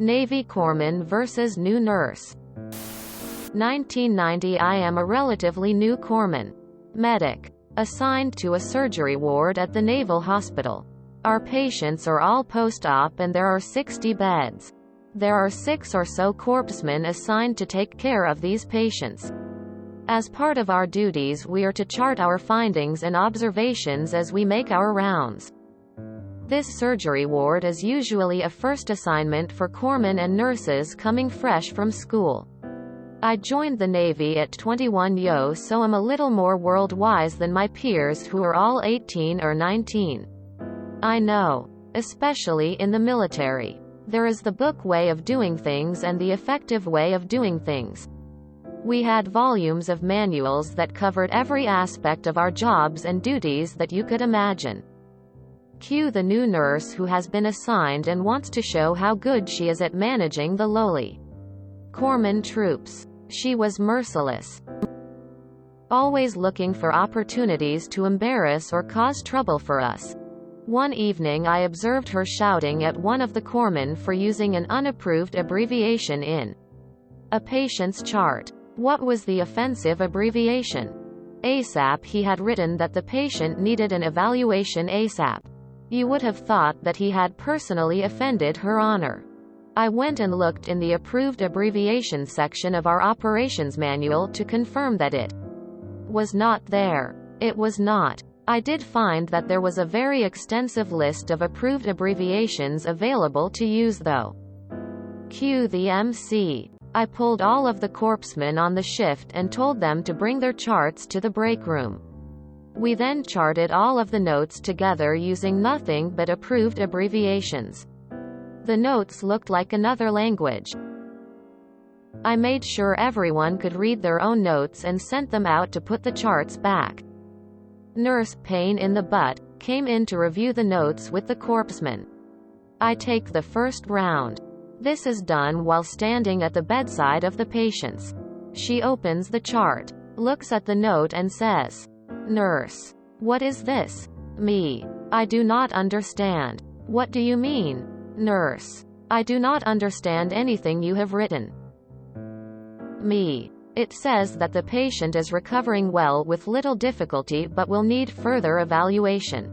Navy Corpsman vs. New Nurse. 1990. I am a relatively new corpsman. Medic. Assigned to a surgery ward at the Naval Hospital. Our patients are all post-op and there are 60 beds. There are 6 or so corpsmen assigned to take care of these patients. As part of our duties, we are to chart our findings and observations as we make our rounds. This surgery ward is usually a first assignment for corpsmen and nurses coming fresh from school. I joined the Navy at 21 years, so I'm a little more world-wise than my peers who are all 18 or 19. I know. Especially in the military. There is the book way of doing things and the effective way of doing things. We had volumes of manuals that covered every aspect of our jobs and duties that you could imagine. Cue the new nurse who has been assigned and wants to show how good she is at managing the lowly corpsman troops. She was merciless. Always looking for opportunities to embarrass or cause trouble for us. One evening I observed her shouting at one of the corpsmen for using an unapproved abbreviation in a patient's chart. What was the offensive abbreviation? ASAP. He had written that the patient needed an evaluation ASAP. You would have thought that he had personally offended her honor. I went and looked in the approved abbreviation section of our operations manual to confirm that it was not there. It was not. I did find that there was a very extensive list of approved abbreviations available to use though. Cue the MC. I pulled all of the corpsmen on the shift and told them to bring their charts to the break room. We then charted all of the notes together using nothing but approved abbreviations. The notes looked like another language. I made sure everyone could read their own notes and sent them out to put the charts back. Nurse, pain in the butt, came in to review the notes with the corpsman. I take the first round. This is done while standing at the bedside of the patients. She opens the chart, looks at the note and says, "Nurse, what is this?" Me. I do not understand. What do you mean? Nurse. I do not understand anything you have written. Me. It says that the patient is recovering well with little difficulty but will need further evaluation.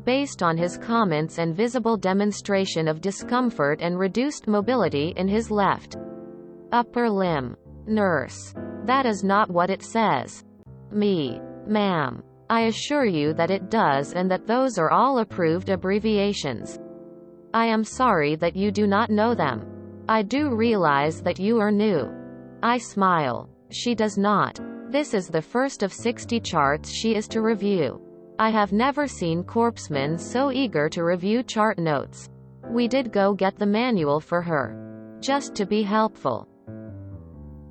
Based on his comments and visible demonstration of discomfort and reduced mobility in his left upper limb. Nurse. That is not what it says. Me. Ma'am. I assure you that it does and that those are all approved abbreviations. I am sorry that you do not know them. I do realize that you are new. I smile. She does not. This is the first of 60 charts she is to review. I have never seen corpsmen so eager to review chart notes. We did go get the manual for her. Just to be helpful.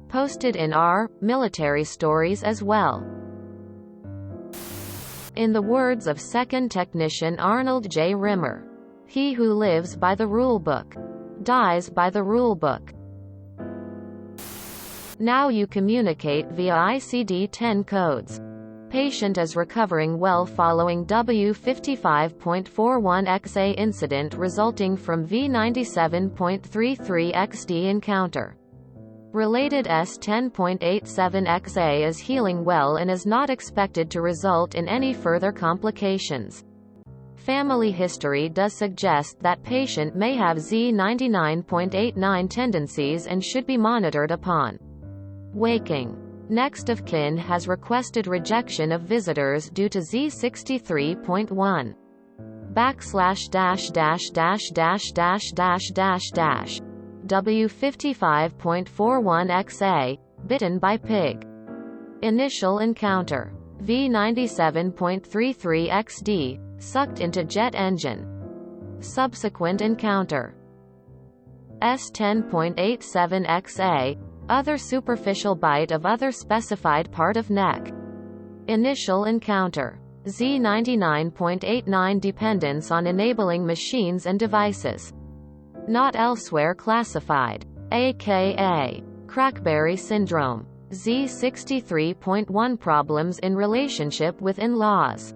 Posted in our military stories as well. In the words of second technician Arnold J. Rimmer, he who lives by the rulebook dies by the rulebook. Now you communicate via ICD-10 codes. Patient is recovering well following W55.41XA incident resulting from V97.33XD encounter. Related S10.87XA is healing well and is not expected to result in any further complications. Family history does suggest that patient may have Z99.89 tendencies and should be monitored upon waking. Next of kin has requested rejection of visitors due to Z63.1 // W55.41XA, bitten by pig. Initial encounter. V97.33XD, sucked into jet engine. Subsequent encounter. S10.87XA, other superficial bite of other specified part of neck. Initial encounter. Z99.89 dependence on enabling machines and devices. Not elsewhere classified. AKA. Crackberry syndrome. Z63.1 problems in relationship with in-laws.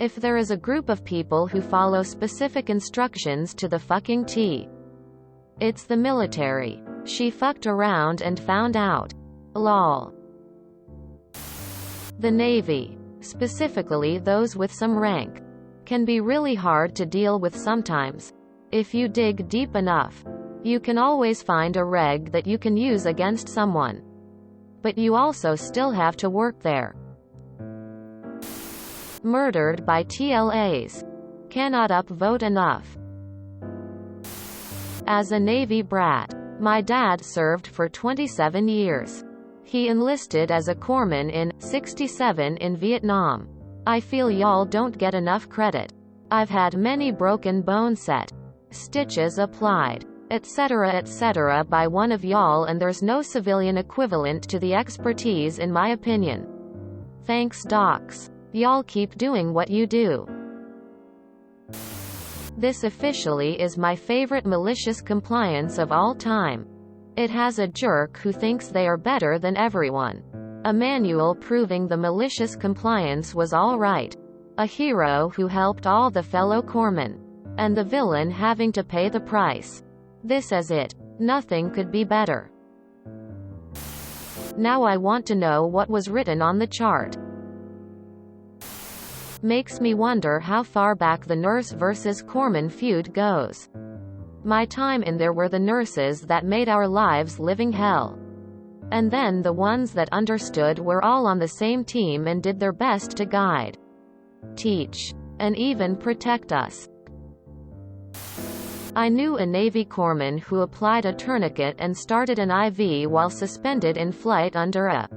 If there is a group of people who follow specific instructions to the fucking T, it's the military. She fucked around and found out. Lol. The Navy, specifically those with some rank, can be really hard to deal with sometimes. If you dig deep enough, you can always find a reg that you can use against someone. But you also still have to work there. Murdered by TLAs. Cannot upvote enough. As a Navy brat, my dad served for 27 years. He enlisted as a corpsman in '67 in Vietnam. I feel y'all don't get enough credit. I've had many broken bone set, stitches applied, etc. by one of y'all, and there's no civilian equivalent to the expertise in my opinion. Thanks docs. Y'all keep doing what you do. This officially is my favorite malicious compliance of all time. It has a jerk who thinks they are better than everyone. A manual proving the malicious compliance was all right. A hero who helped all the fellow corpsmen. And the villain having to pay the price. This is it. Nothing could be better. Now I want to know what was written on the chart. Makes me wonder how far back the nurse versus corpsman feud goes. My time in there were the nurses that made our lives living hell. And then the ones that understood were all on the same team and did their best to guide, teach, and even protect us. I knew a Navy corpsman who applied a tourniquet and started an IV while suspended in flight under a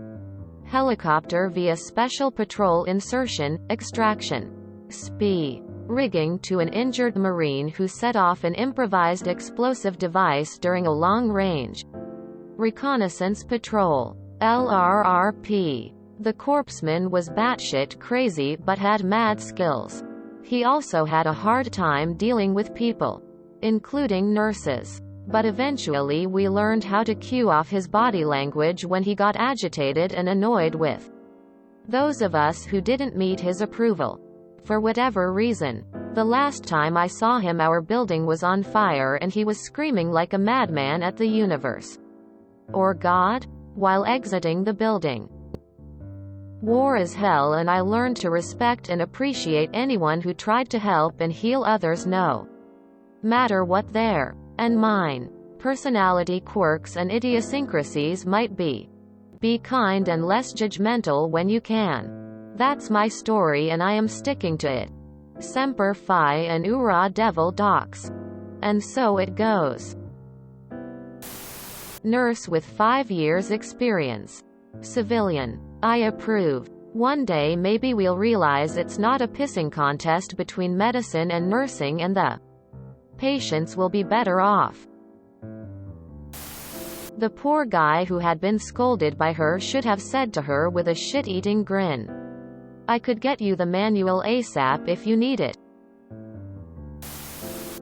helicopter via Special Patrol Insertion, Extraction, SPE, rigging to an injured Marine who set off an improvised explosive device during a long-range reconnaissance patrol, LRRP. The corpsman was batshit crazy but had mad skills. He also had a hard time dealing with people, including nurses. But eventually we learned how to cue off his body language when he got agitated and annoyed with those of us who didn't meet his approval. For whatever reason, the last time I saw him our building was on fire and he was screaming like a madman at the universe. Or God? While exiting the building. War is hell, and I learned to respect and appreciate anyone who tried to help and heal others, no matter what their and mine personality quirks and idiosyncrasies might be. Be kind and less judgmental when you can. That's my story and I am sticking to it. Semper Fi and Ura Devil Docs. And so it goes. Nurse with 5 years experience. Civilian. I approve. One day maybe we'll realize it's not a pissing contest between medicine and nursing and the patients will be better off. The poor guy who had been scolded by her should have said to her with a shit-eating grin, I could get you the manual ASAP if you need it.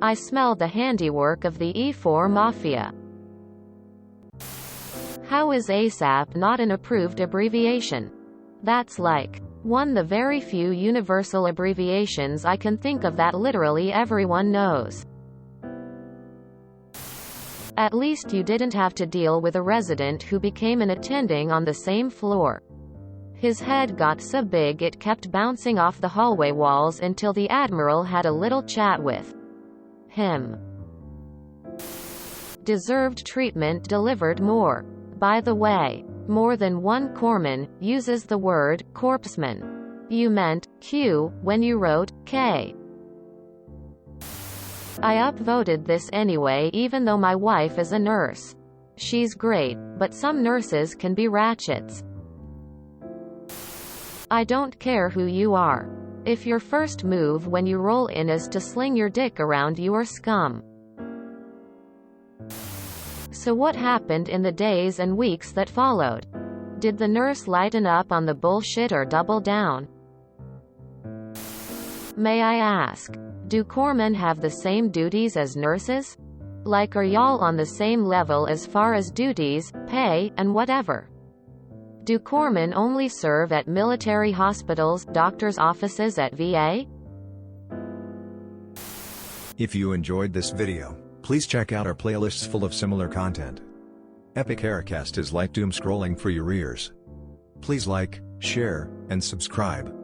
I smelled the handiwork of the E4 Mafia. How is ASAP not an approved abbreviation? That's like one the very few universal abbreviations I can think of that literally everyone knows. At least you didn't have to deal with a resident who became an attending on the same floor. His head got so big it kept bouncing off the hallway walls until the Admiral had a little chat with him. Deserved treatment delivered more. By the way, more than one corpsman uses the word corpsman. You meant Q when you wrote K. I upvoted this anyway even though my wife is a nurse. She's great, but some nurses can be ratchets. I don't care who you are. If your first move when you roll in is to sling your dick around, you are scum. So what happened in the days and weeks that followed? Did the nurse lighten up on the bullshit or double down? May I ask, do corpsmen have the same duties as nurses? Like, are y'all on the same level as far as duties, pay, and whatever? Do corpsmen only serve at military hospitals, doctors' offices at VA? If you enjoyed this video, please check out our playlists full of similar content. Epic Aircast is like doom scrolling for your ears. Please like, share, and subscribe.